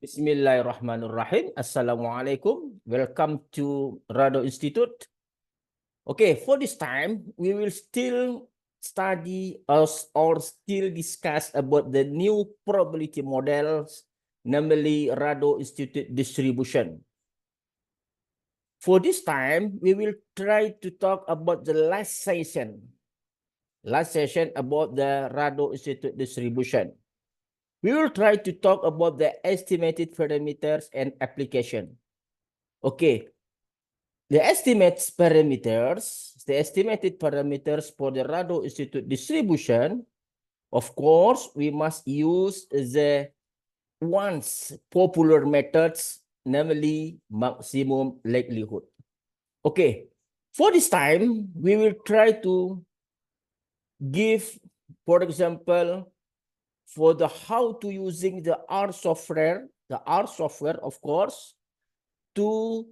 Bismillahirrahmanirrahim. Assalamualaikum. Welcome to Rado Institute. Okay, for this time, we will still study or still discuss about the new probability models, namely Rado Institute distribution. For this time, we will try to talk about the last session about the Rado Institute distribution. We will try to talk about the estimated parameters and application. Okay, the estimated parameters for the Rado Institute distribution, of course, we must use the once popular methods, namely maximum likelihood. Okay, for this time, we will try to give, for example, for the how to using the R software, of course, to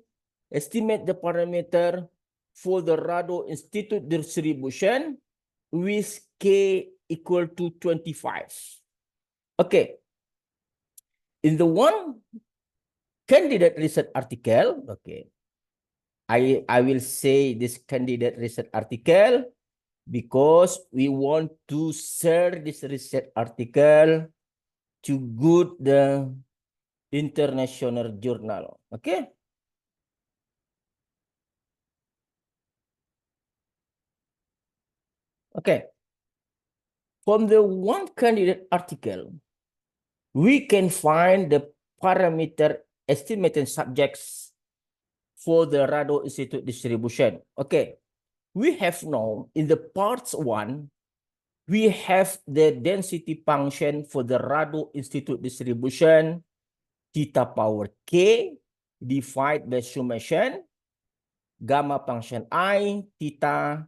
estimate the parameter for the Rado Institute distribution with K equal to 25. Okay. In the one candidate research article, okay, I will say this candidate research article because we want to share this research article to good the international journal. Okay. Okay. From the one candidate article, we can find the parameter estimated subjects for the Rado Institute distribution. Okay. We have now in the parts 1, we have the density function for the Rado Institute distribution, theta power k divided by summation, gamma function I, theta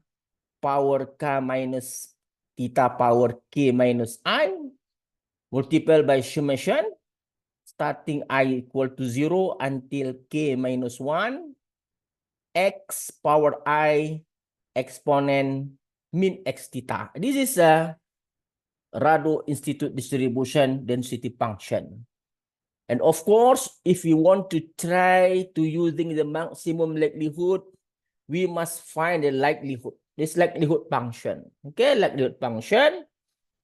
power k minus theta power k minus I, multiplied by summation, starting I equal to 0 until k minus 1, x power I exponent min x theta. This is a Rado Institute distribution density function. And of course, if you want to try to using the maximum likelihood, we must find the likelihood, this likelihood function. Okay, likelihood function.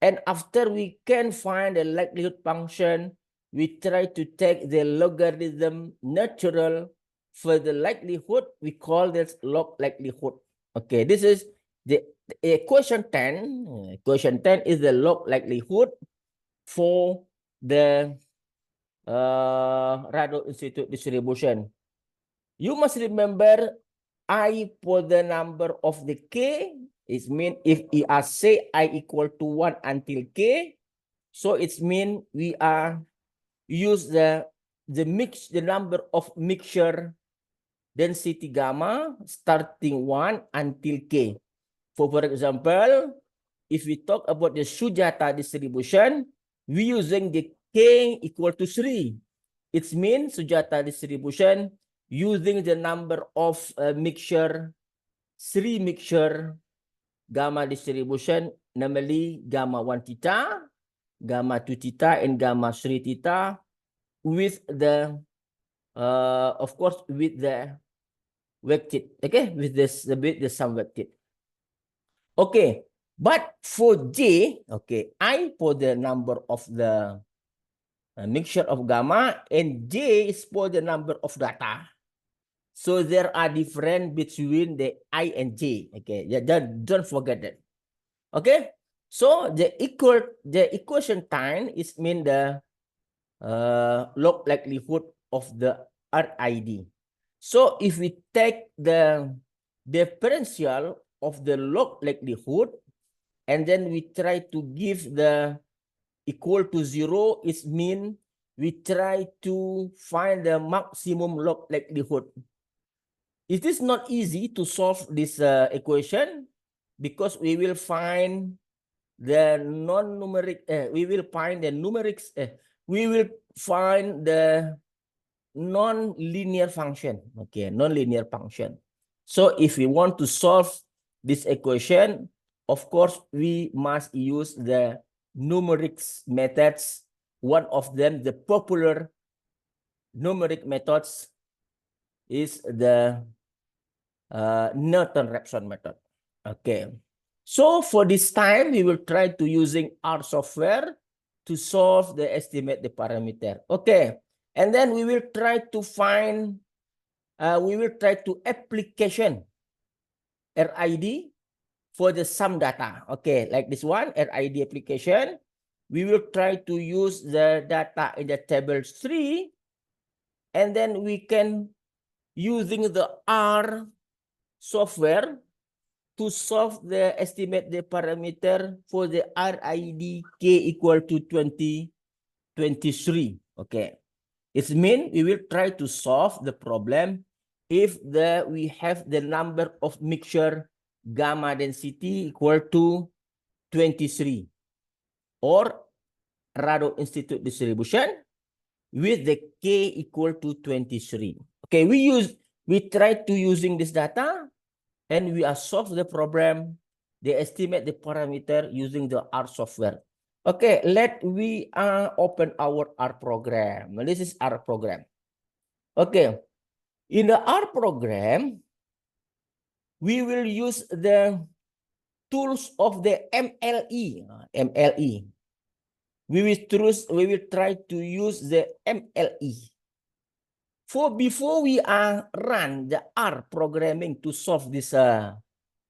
And after we can find the likelihood function, we try to take the logarithm natural for the likelihood. We call this log likelihood. Okay, this is the equation 10. Equation 10 is the log likelihood for the Rado Institute distribution. You must remember I for the number of the k is mean if we are say I equal to 1 until k, so it's mean we are use the number of mixture density gamma starting 1 until k. For example, if we talk about the Sujata distribution, we using the k equal to 3. It means Sujata distribution using the number of mixture, 3 mixture gamma distribution, namely gamma 1 theta, gamma 2 theta, and gamma 3 theta, with the of course with the weighted, okay, with the sum weighted. Okay, but for J, okay, I for the number of the mixture of gamma, and J is for the number of data. So there are different between the I and J. Okay, yeah, don't forget that. Okay, so the equation time is mean the log likelihood of the RID. So if we take the differential of the log likelihood, and then we try to give the equal to 0, it mean we try to find the maximum log likelihood. It is not easy to solve this equation because we will find the non-numeric, we will find the numerics, we will find the non-linear function. Okay, non-linear function. So if we want to solve this equation, of course, we must use the numerics methods. One of them, the popular numeric methods is the Norton-Raphson method. Okay. So for this time, we will try to using R software to solve the estimate the parameter. Okay. And then we will try to find, we will try to application RID for the sum data. Okay, like this one, RID application. We will try to use the data in the table 3. And then we can, using the R software, to solve the estimate the parameter for the RID K equal to 23. Okay. It means we will try to solve the problem if we have the number of mixture gamma density equal to 23 or Rado Institute distribution with the K equal to 23. Okay, we try to using this data and we are solve the problem. They estimate the parameter using the R software. Okay, we open our R program. This is R program. Okay, in the R program, we will use the tools of the MLE. MLE. We will try to use the MLE. Before we run the R programming to solve this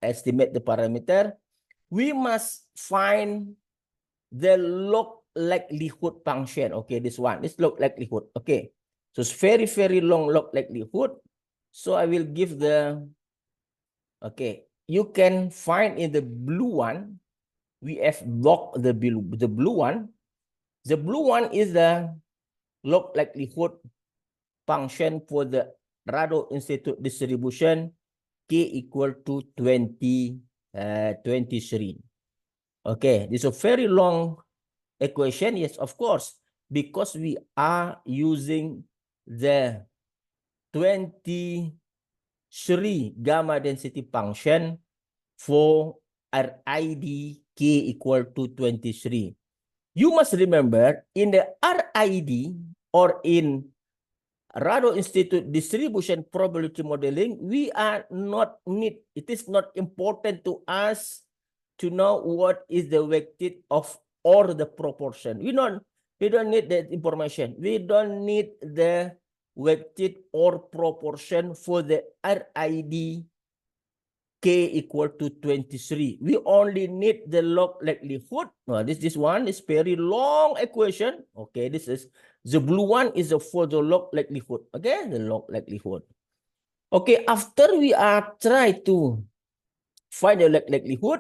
estimate the parameter, we must find the log likelihood function. Okay, this log likelihood. Okay, so it's very, very long log likelihood. So I will give the, okay, you can find in the blue one, we have log the blue one. The blue one is the log likelihood function for the Rado Institute distribution K equal to 23. Okay, this is a very long equation. Yes, of course, because we are using the 23 gamma density function for RID K equal to 23. You must remember in the RID or in Rado Institute distribution probability modeling, we are not need, it is not important to us to know what is the weighted of or the proportion. We don't need that information. We don't need the weighted or proportion for the RID K equal to 23. We only need the log likelihood. This one is very long equation. Okay, this is the blue one is for the log likelihood. Okay, the log likelihood. Okay, after we are try to find the log likelihood,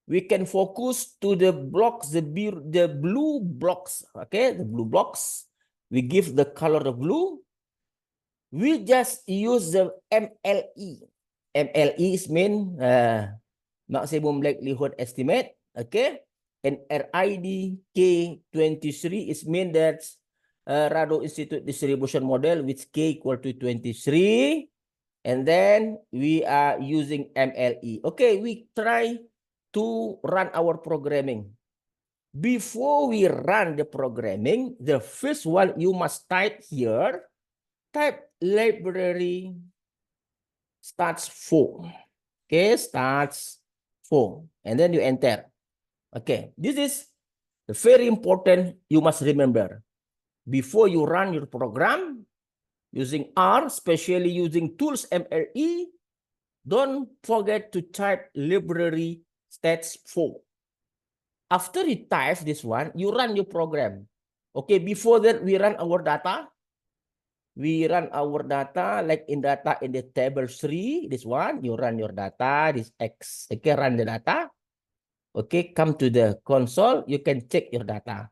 we can focus to the blocks, the blue blocks. Okay, the blue blocks. We give the color of blue. We just use the MLE. MLE is mean maximum likelihood estimate. Okay, and RID K23 is mean that Rado Institute distribution model with K equal to 23, and then we are using MLE. Okay, we try to run our programming. Before we run the programming, the first one you must type here, type library starts 4. Okay, starts 4. And then you enter. Okay, this is very important. You must remember. Before you run your program using R, especially using tools MLE, don't forget to type library stats 4. After you type this one, you run your program. Okay, before that, we run our data. We run our data like in data in the table 3, this one, you run your data, this X, okay, run the data. Okay, come to the console, you can check your data.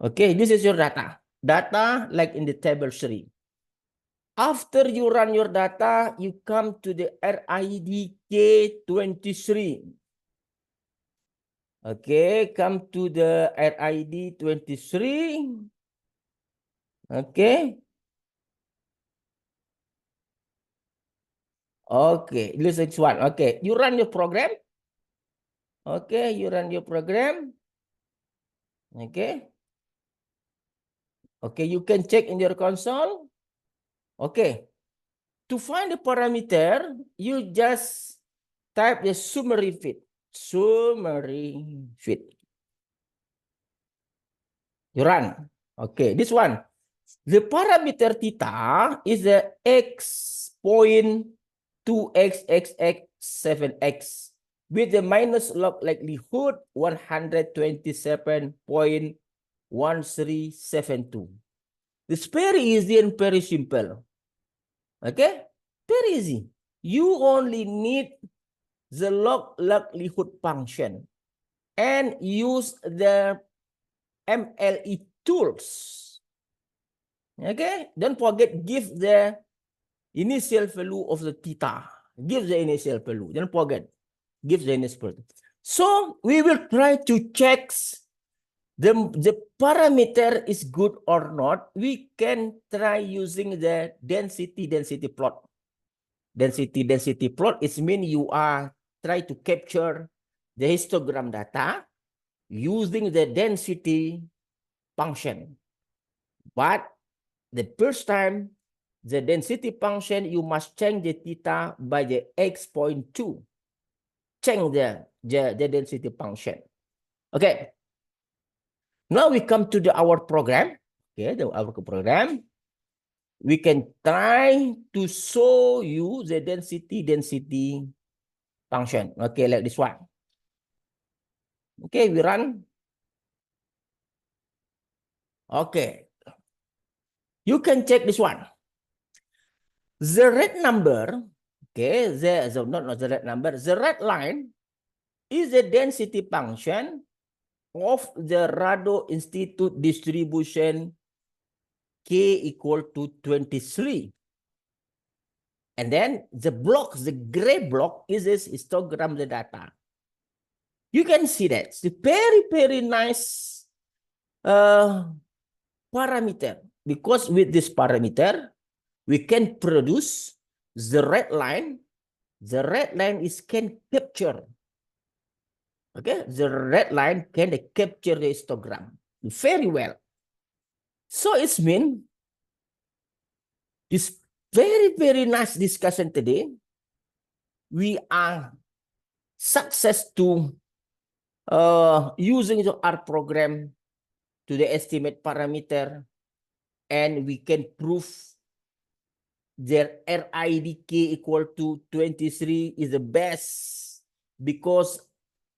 Okay, this is your data. Data like in the table 3. After you run your data, you come to the RID K23. Okay, come to the RID 23. Okay. Okay, this is one. Okay, you run your program. Okay, you run your program. Okay. Okay, you can check in your console. Okay, to find the parameter, you just type the summary fit. Summary fit. You run. Okay, this one. The parameter theta is the x point 2x, 7x with the minus log likelihood 127.1372. It's very easy and very simple. Okay? Very easy. You only need the log likelihood function and use the MLE tools. Okay? Don't forget, give the initial value of the theta. Give the initial value. Don't forget. Give the initial value. So we will try to check the parameter is good or not. We can try using the density plot. Density plot is mean you are try to capture the histogram data using the density function. But the first time, the density function, you must change the theta by the x.2. Change the density function. Okay. Now we come to our program. Okay, our program. We can try to show you the density function. Okay, like this one. Okay, we run. Okay. You can check this one. The red number, okay, not the red number, the red line is the density function of the Rado Institute distribution K equal to 23. And then the block, the gray block is this histogram the data. You can see that. It's a very, very nice parameter, because with this parameter, we can produce the red line. The red line is can capture. Okay, the red line can capture the histogram very well. So it's mean this very, very nice discussion today. We are success to using the R program to the estimate parameter, and we can prove their RIDK equal to 23 is the best because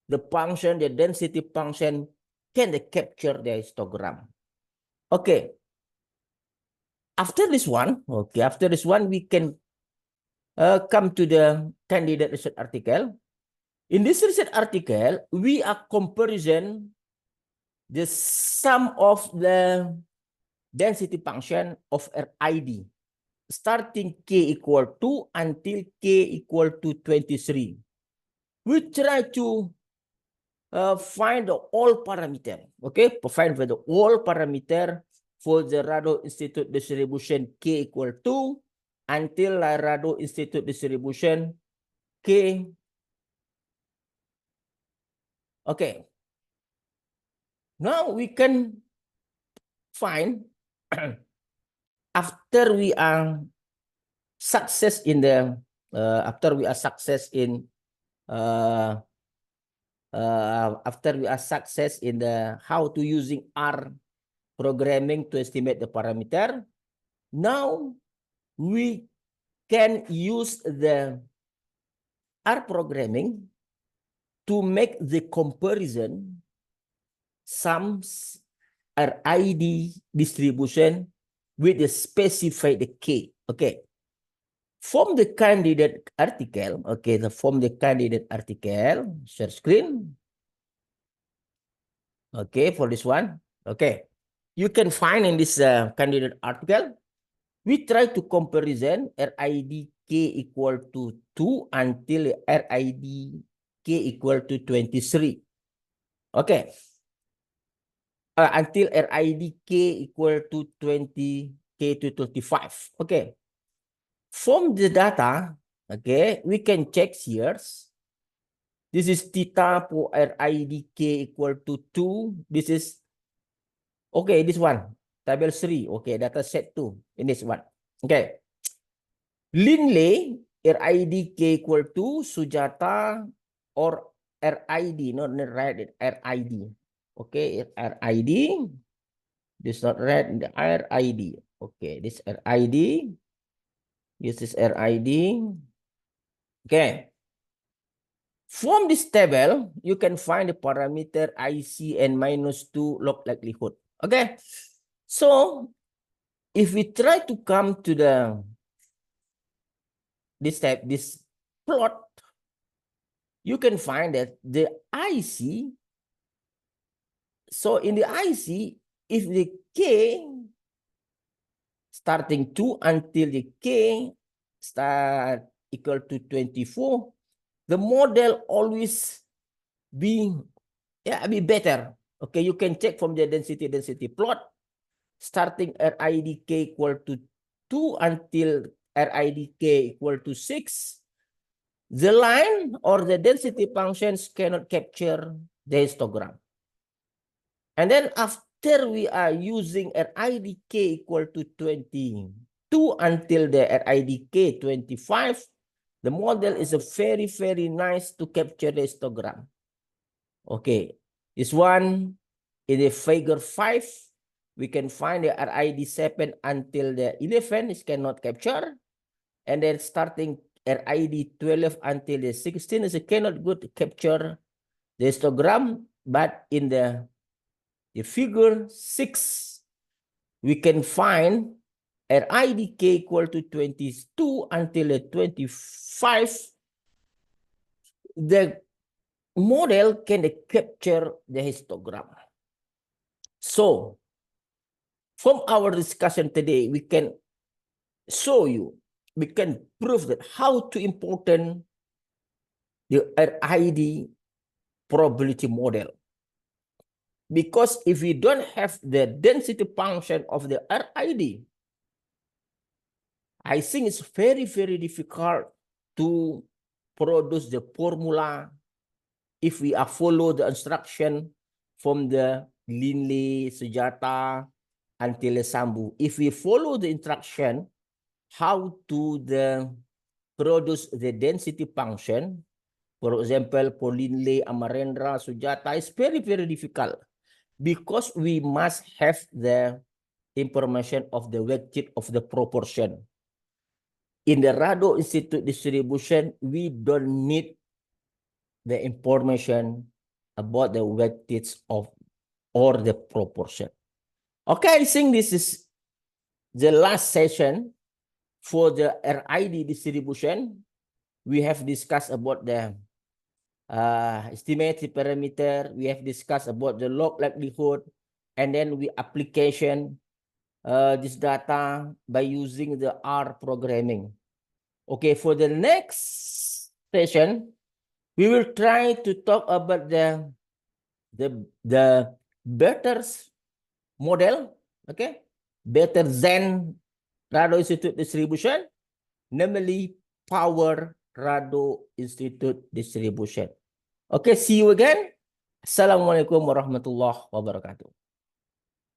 the function, the density function, can capture the histogram. Okay. After this one, we can come to the candidate research article. In this research article, we are comparison the sum of the density function of RID starting k equal to until k equal to 23. We try to find the all parameter, okay? Find the all parameter for the Rado Institute distribution k equal to until Rado Institute distribution k. Okay. Now we can find after we are success in the after we are success in how to using R programming to estimate the parameter. Now we can use the R programming to make the comparison sums RID distribution with the specified K. Okay. From the candidate article, okay, from the candidate article, share screen. Okay, for this one, okay. You can find in this candidate article, we try to comparison RID K equal to 2 until RID K equal to 23. Okay. Until RID K equal to 20, K to 25. Okay. From the data, okay, we can check here. This is theta for RID K equal to 2. This is, okay, this one. table 3. Okay, data set 2 in this one. Okay. Linley, RID K equal to Sujata or RID, not right, RID. Okay, RID. This not red, the RID. Okay, this RID. This is RID. Okay. From this table, you can find the parameter IC and -2 log likelihood. Okay. So if we try to come to this plot, you can find that the IC. So in the IC, if the K starting 2 until the K start equal to 24, the model always be better. Okay, you can check from the density plot starting RID K equal to 2 until RID K equal to 6. The line or the density functions cannot capture the histogram. And then after we are using RID K equal to 22 until the RID K 25, the model is a very, very nice to capture the histogram. Okay, this one in the figure 5, we can find the RID 7 until the 11 is cannot capture. And then starting RID 12 until the 16 is cannot good capture the histogram. But in the figure 6, we can find RID K equal to 22 until the 25. The model can capture the histogram. So from our discussion today, we can show you, we can prove that how to important the RID probability model. Because if we don't have the density function of the RID, I think it's very, very difficult to produce the formula if we are follow the instruction from the Linley, Sujata, until the Sambu. If we follow the instruction, how to produce the density function, for example, for Linley, Amarendra, Sujata, is very, very difficult because we must have the information of the weighted of the proportion. In the Rado Institute distribution, we don't need the information about the weightage of or the proportion. Okay, I think this is the last session for the RID distribution. We have discussed about the estimated parameter. We have discussed about the log likelihood, and then we application this data by using the R programming. Okay, for the next session, we will try to talk about the better model, okay, better than Rado Institute distribution, namely power Rado Institute distribution. Okay, see you again. Assalamualaikum warahmatullahi wabarakatuh.